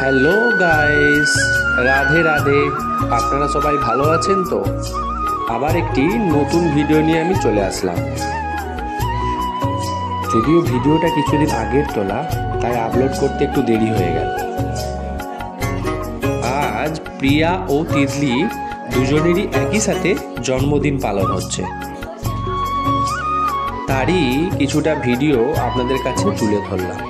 Hello guys, Radhe Radhe. আপনারা সবাই ভালো আছেন তো? আবার একটি নতুন ভিডিও নিয়ে আমি চলে আসলাম। যদিও ভিডিওটা কিছুদিন আগের তোলা, তাই আপলোড করতে একটু দেরি হয়ে গেল। আজ প্রিয়া ও তিতলি দুজনেরই একই সাথে জন্মদিন পালন হচ্ছে। তারই কিছুটা ভিডিও আপনাদের কাছে তুলে ধরলাম।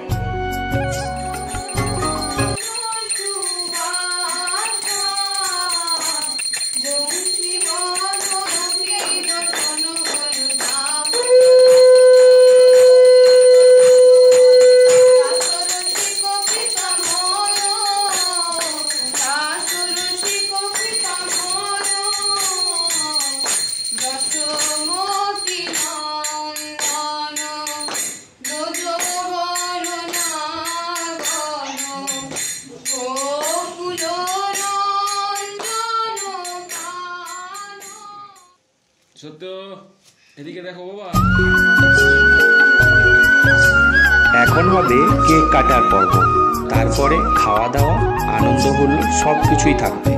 এদিকে দেখো বাবা। এখন হবে কেক কাটার পর্ব, তারপরে খাওয়া দাওয়া, আনন্দ হলো, সব কিছুই থাকবে।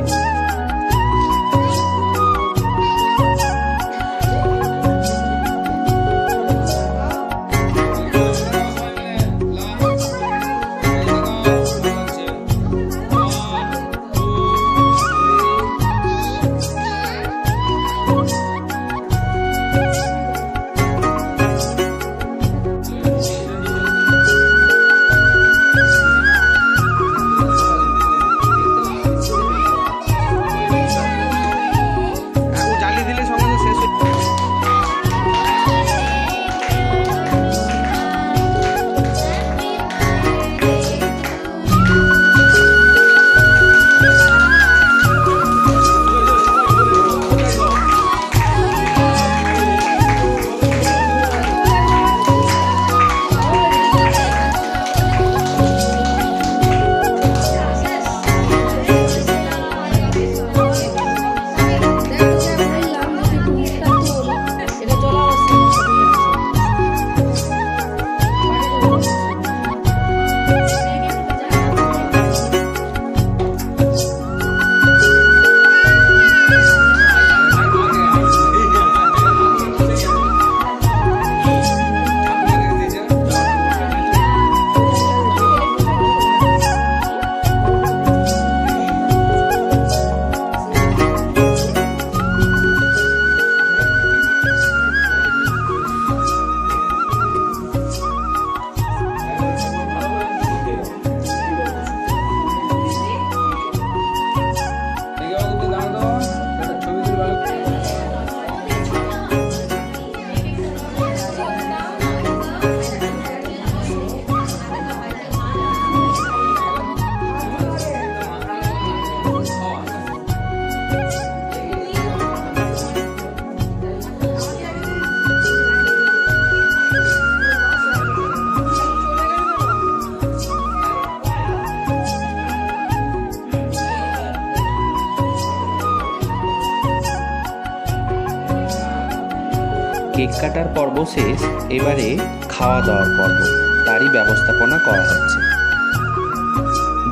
কেক কাটার পর্ব শেষ, এবারে খাওয়া দাওয়ার পর্ব, তারই ব্যবস্থাপনা করা হচ্ছে।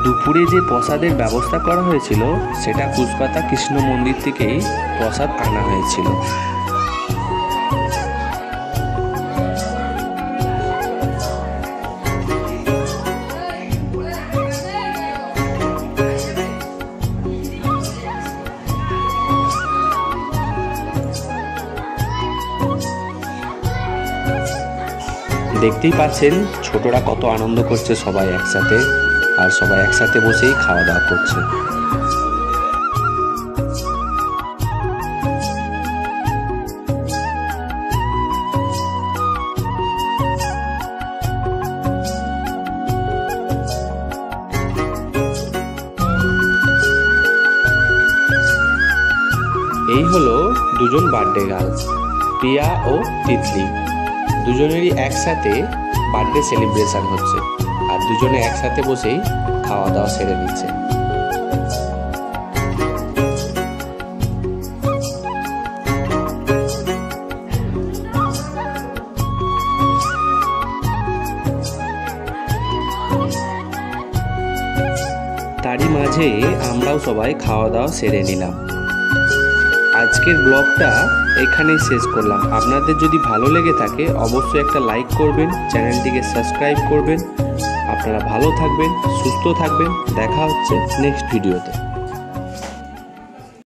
দুপুরে যে প্রসাদের ব্যবস্থা করা হয়েছিল সেটা কুচপাতা কৃষ্ণ মন্দির থেকেই প্রসাদ আনা হয়েছিল। দেখতেই পাচ্ছেন ছোটরা কত আনন্দ করছে সবাই একসাথে, আর সবাই একসাথে বসেই খাওয়া দাওয়া করছে। এই হলো দুজন বার্থডে গার্ল, প্রিয়া ও তিতলি। দুজনেরই একসাথে বার্থডে সেলিব্রেশন হচ্ছে, আর দুজনে একসাথে বসেই খাওয়া দাওয়া সেরে নিচ্ছে। তারই মাঝে আমরাও সবাই খাওয়া দাওয়া সেরে নিলাম। আজকের ব্লগটা এখানেই শেষ করলাম। আপনাদের যদি ভালো লেগে থাকে অবশ্যই একটা লাইক করবেন, চ্যানেলটিকে সাবস্ক্রাইব করবেন। আপনারা ভালো থাকবেন, সুস্থ থাকবেন। দেখা হচ্ছে নেক্সট ভিডিওতে।